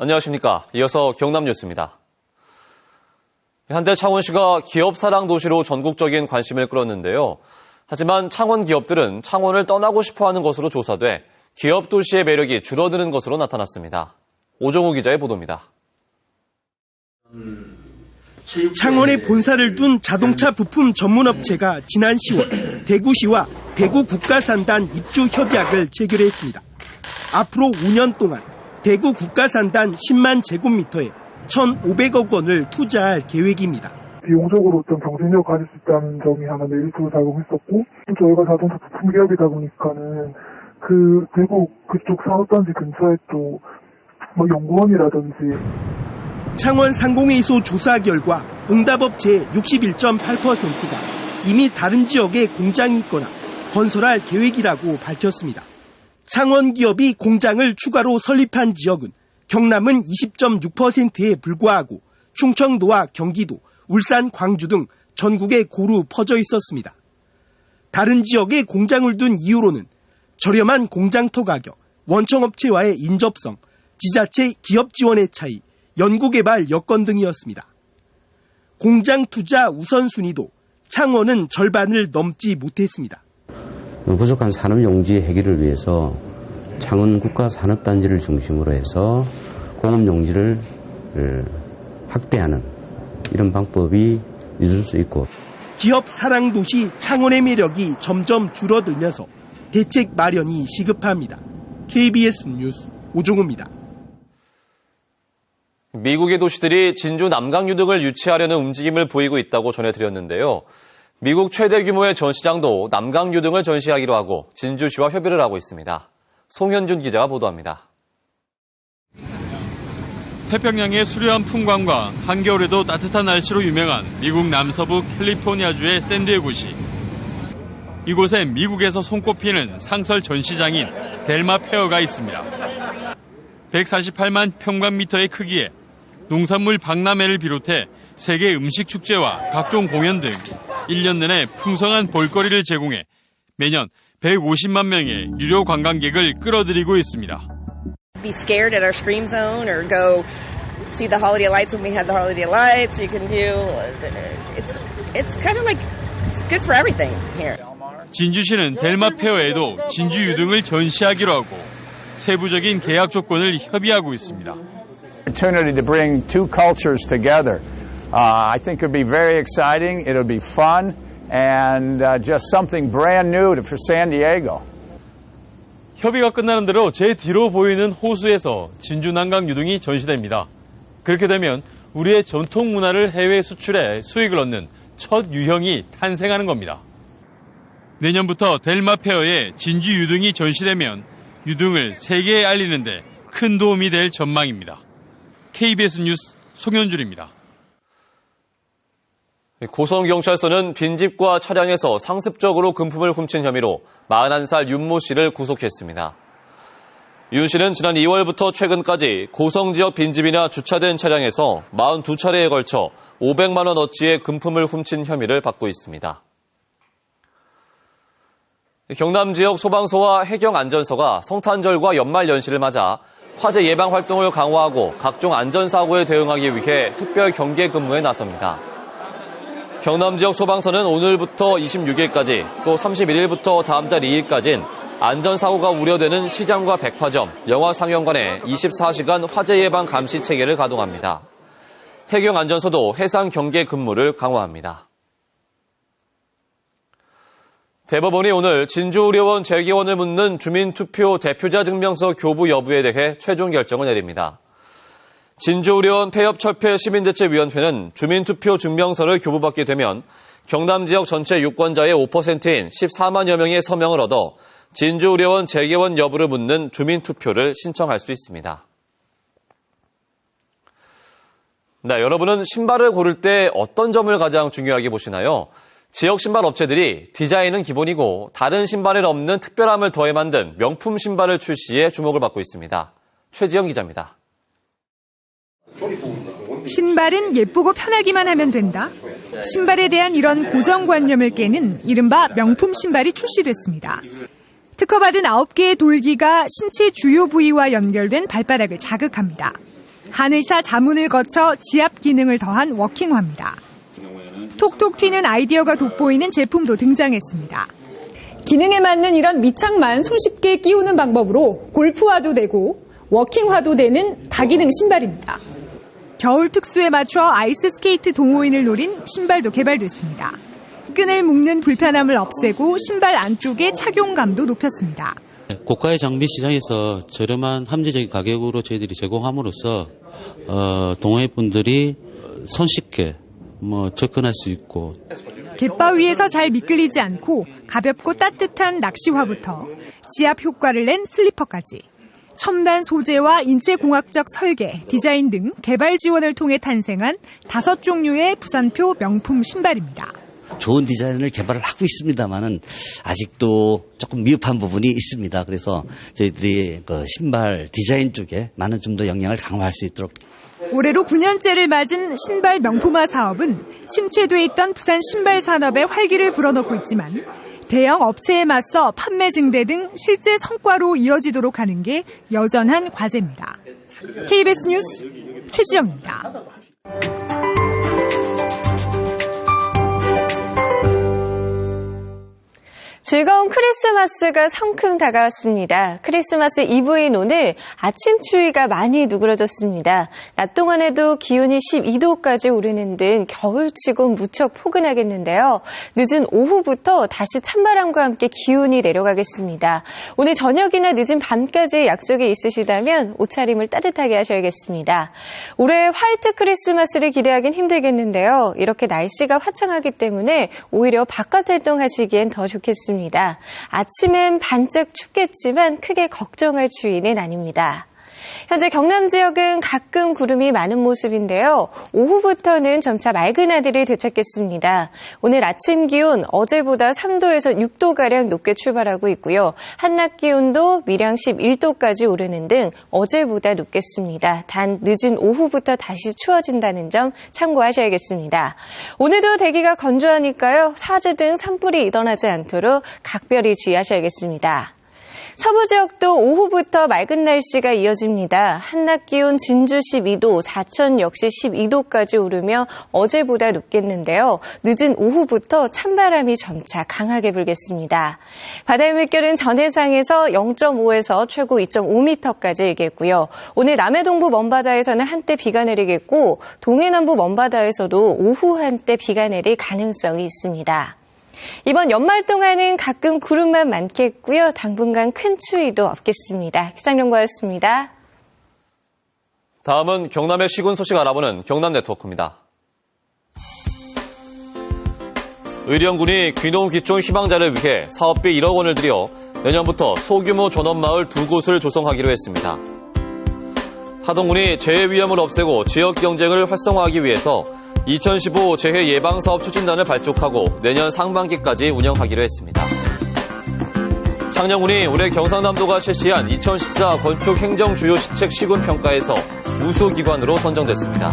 안녕하십니까. 이어서 경남 뉴스입니다. 한때 창원시가 기업 사랑 도시로 전국적인 관심을 끌었는데요. 하지만 창원 기업들은 창원을 떠나고 싶어하는 것으로 조사돼 기업 도시의 매력이 줄어드는 것으로 나타났습니다. 오정우 기자의 보도입니다. 창원에 본사를 둔 자동차 부품 전문업체가 지난 10월 대구시와 대구국가산단 입주 협약을 체결했습니다. 앞으로 5년 동안 대구 국가산단 10만 제곱미터에 1,500억 원을 투자할 계획입니다. 비용적으로 좀 경쟁력 가질 수 있다는 점이 하나 메리트로 작용했었고, 저희가 자동차 부품 기업이다 보니까는 그 대구 그쪽 산업단지 근처에 또 연구원이라든지. 창원 상공회의소 조사 결과 응답업체의 61.8%가 이미 다른 지역에 공장이 있거나 건설할 계획이라고 밝혔습니다. 창원 기업이 공장을 추가로 설립한 지역은 경남은 20.6%에 불과하고 충청도와 경기도, 울산, 광주 등 전국에 고루 퍼져 있었습니다. 다른 지역에 공장을 둔 이유로는 저렴한 공장토 가격, 원청업체와의 인접성, 지자체 기업 지원의 차이, 연구개발 여건 등이었습니다. 공장 투자 우선순위도 창원은 절반을 넘지 못했습니다. 부족한 산업용지 해결을 위해서 창원 국가산업단지를 중심으로 해서 공업용지를 확대하는 이런 방법이 있을 수 있고, 기업 사랑 도시 창원의 매력이 점점 줄어들면서 대책 마련이 시급합니다. KBS 뉴스 오종우입니다. 미국의 도시들이 진주 남강유 등을 유치하려는 움직임을 보이고 있다고 전해드렸는데요. 미국 최대 규모의 전시장도 남강유 등을 전시하기로 하고 진주시와 협의를 하고 있습니다. 송현준 기자가 보도합니다. 태평양의 수려한 풍광과 한겨울에도 따뜻한 날씨로 유명한 미국 남서부 캘리포니아주의 샌디에고시. 이곳에 미국에서 손꼽히는 상설 전시장인 델마 페어가 있습니다. 148만 평방미터의 크기에 농산물 박람회를 비롯해 세계 음식 축제와 각종 공연 등 1년 내내 풍성한 볼거리를 제공해 매년 150만 명의 유료 관광객을 끌어들이고 있습니다. Be scared at our scream zone or go see the holiday lights when we had the holiday lights. You can do it's kind of like it's good for everything here. 진주시는 델마 페어에도 진주 유등을 전시하기로 하고 세부적인 계약 조건을 협의하고 있습니다. Opportunity to bring two cultures together. I think it'll be very exciting. It'll be fun and just something brand new for San Diego. 협의가 끝나는 대로 제 뒤로 보이는 호수에서 진주 남강 유등이 전시됩니다. 그렇게 되면 우리의 전통 문화를 해외 수출해 수익을 얻는 첫 유형이 탄생하는 겁니다. 내년부터 델마 페어에 진주 유등이 전시되면 유등을 세계에 알리는 데 큰 도움이 될 전망입니다. KBS 뉴스 송현준입니다. 고성경찰서는 빈집과 차량에서 상습적으로 금품을 훔친 혐의로 41살 윤모 씨를 구속했습니다. 윤 씨는 지난 2월부터 최근까지 고성 지역 빈집이나 주차된 차량에서 42차례에 걸쳐 500만 원어치의 금품을 훔친 혐의를 받고 있습니다. 경남 지역 소방서와 해경안전서가 성탄절과 연말연시를 맞아 화재 예방 활동을 강화하고 각종 안전사고에 대응하기 위해 특별 경계 근무에 나섭니다. 경남 지역 소방서는 오늘부터 26일까지 또 31일부터 다음 달 2일까지는 안전사고가 우려되는 시장과 백화점, 영화상영관에 24시간 화재 예방 감시 체계를 가동합니다. 해경안전서도 해상 경계 근무를 강화합니다. 대법원이 오늘 진주의료원 재개원을 묻는 주민투표 대표자 증명서 교부 여부에 대해 최종 결정을 내립니다. 진주의료원 폐업철폐 시민대책위원회는 주민투표 증명서를 교부받게 되면 경남 지역 전체 유권자의 5%인 14만여 명의 서명을 얻어 진주의료원 재개원 여부를 묻는 주민투표를 신청할 수 있습니다. 네, 여러분은 신발을 고를 때 어떤 점을 가장 중요하게 보시나요? 지역 신발 업체들이 디자인은 기본이고 다른 신발에 없는 특별함을 더해 만든 명품 신발을 출시해 주목을 받고 있습니다. 최지영 기자입니다. 신발은 예쁘고 편하기만 하면 된다. 신발에 대한 이런 고정관념을 깨는 이른바 명품 신발이 출시됐습니다. 특허받은 9개의 돌기가 신체 주요 부위와 연결된 발바닥을 자극합니다. 한의사 자문을 거쳐 지압 기능을 더한 워킹화입니다. 톡톡 튀는 아이디어가 돋보이는 제품도 등장했습니다. 기능에 맞는 이런 밑창만 손쉽게 끼우는 방법으로 골프화도 되고 워킹화도 되는 다기능 신발입니다. 겨울 특수에 맞춰 아이스 스케이트 동호인을 노린 신발도 개발됐습니다. 끈을 묶는 불편함을 없애고 신발 안쪽의 착용감도 높였습니다. 고가의 장비 시장에서 저렴한 합리적인 가격으로 저희들이 제공함으로써 동호회분들이 손쉽게 접근할 수 있고 갯바위에서 잘 미끌리지 않고 가볍고 따뜻한 낚시화부터 지압 효과를 낸 슬리퍼까지 첨단 소재와 인체공학적 설계, 디자인 등 개발 지원을 통해 탄생한 5종류의 부산표 명품 신발입니다. 좋은 디자인을 개발을 하고 있습니다만은 아직도 조금 미흡한 부분이 있습니다. 그래서 저희들이 그 신발 디자인 쪽에 많은 좀 더 역량을 강화할 수 있도록. 올해로 9년째를 맞은 신발 명품화 사업은 침체돼 있던 부산 신발 산업에 활기를 불어넣고 있지만 대형 업체에 맞서 판매 증대 등 실제 성과로 이어지도록 하는 게 여전한 과제입니다. KBS 뉴스 최지영입니다. 즐거운 크리스마스가 성큼 다가왔습니다. 크리스마스 이브인 오늘 아침 추위가 많이 누그러졌습니다. 낮 동안에도 기온이 12도까지 오르는 등 겨울치곤 무척 포근하겠는데요. 늦은 오후부터 다시 찬바람과 함께 기온이 내려가겠습니다. 오늘 저녁이나 늦은 밤까지 약속이 있으시다면 옷차림을 따뜻하게 하셔야겠습니다. 올해 화이트 크리스마스를 기대하긴 힘들겠는데요. 이렇게 날씨가 화창하기 때문에 오히려 바깥 활동하시기엔 더 좋겠습니다. 아침엔 반짝 춥겠지만 크게 걱정할 추위는 아닙니다. 현재 경남 지역은 가끔 구름이 많은 모습인데요. 오후부터는 점차 맑은 하늘이 되찾겠습니다. 오늘 아침 기온 어제보다 3도에서 6도가량 높게 출발하고 있고요. 한낮 기온도 미량 11도까지 오르는 등 어제보다 높겠습니다. 단 늦은 오후부터 다시 추워진다는 점 참고하셔야겠습니다. 오늘도 대기가 건조하니까요. 사제 등 산불이 일어나지 않도록 각별히 주의하셔야겠습니다. 서부 지역도 오후부터 맑은 날씨가 이어집니다. 한낮 기온 진주 12도, 사천 역시 12도까지 오르며 어제보다 높겠는데요. 늦은 오후부터 찬바람이 점차 강하게 불겠습니다. 바다의 물결은 전해상에서 0.5에서 최고 2.5m까지 일겠고요. 오늘 남해동부 먼바다에서는 한때 비가 내리겠고 동해남부 먼바다에서도 오후 한때 비가 내릴 가능성이 있습니다. 이번 연말 동안은 가끔 구름만 많겠고요. 당분간 큰 추위도 없겠습니다. 기상연구원이었습니다. 다음은 경남의 시군 소식 알아보는 경남 네트워크입니다. 의령군이 귀농 귀촌 희망자를 위해 사업비 1억 원을 들여 내년부터 소규모 전원마을 2곳을 조성하기로 했습니다. 하동군이 재해 위험을 없애고 지역 경쟁을 활성화하기 위해서 2015 재해 예방사업 추진단을 발족하고 내년 상반기까지 운영하기로 했습니다. 창녕군이 올해 경상남도가 실시한 2014 건축행정 주요 시책 시군 평가에서 우수기관으로 선정됐습니다.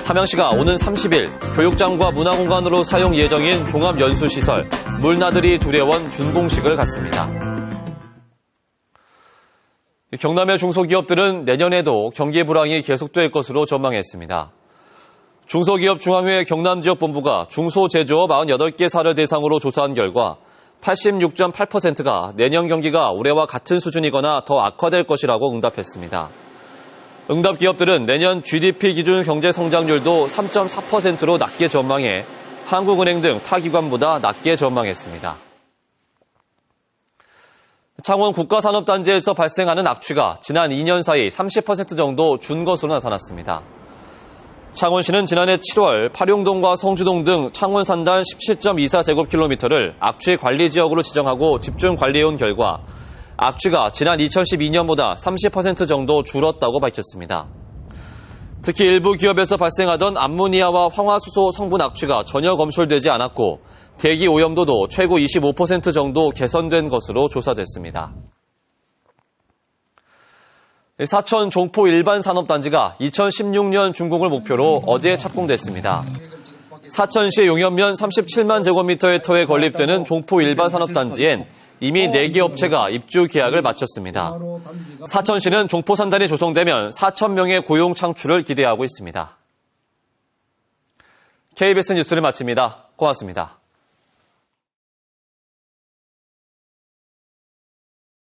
함양시가 오는 30일 교육장과 문화공간으로 사용 예정인 종합연수시설 물나들이 두레원 준공식을 갖습니다. 경남의 중소기업들은 내년에도 경기 불황이 계속될 것으로 전망했습니다. 중소기업 중앙회 경남지역본부가 중소제조업 98개 사를 대상으로 조사한 결과 86.8%가 내년 경기가 올해와 같은 수준이거나 더 악화될 것이라고 응답했습니다. 응답 기업들은 내년 GDP 기준 경제 성장률도 3.4%로 낮게 전망해 한국은행 등 타 기관보다 낮게 전망했습니다. 창원 국가산업단지에서 발생하는 악취가 지난 2년 사이 30% 정도 준 것으로 나타났습니다. 창원시는 지난해 7월 파룡동과 성주동 등 창원 산단 17.24제곱킬로미터를 악취 관리 지역으로 지정하고 집중 관리해온 결과 악취가 지난 2012년보다 30% 정도 줄었다고 밝혔습니다. 특히 일부 기업에서 발생하던 암모니아와 황화수소 성분 악취가 전혀 검출되지 않았고 대기 오염도도 최고 25% 정도 개선된 것으로 조사됐습니다. 사천 종포 일반산업단지가 2016년 준공을 목표로 어제 착공됐습니다. 사천시 용연면 37만 제곱미터의 터에 건립되는 종포 일반 산업단지엔 이미 4개 업체가 입주 계약을 마쳤습니다. 사천시는 종포 산단이 조성되면 4천 명의 고용 창출을 기대하고 있습니다. KBS 뉴스를 마칩니다. 고맙습니다.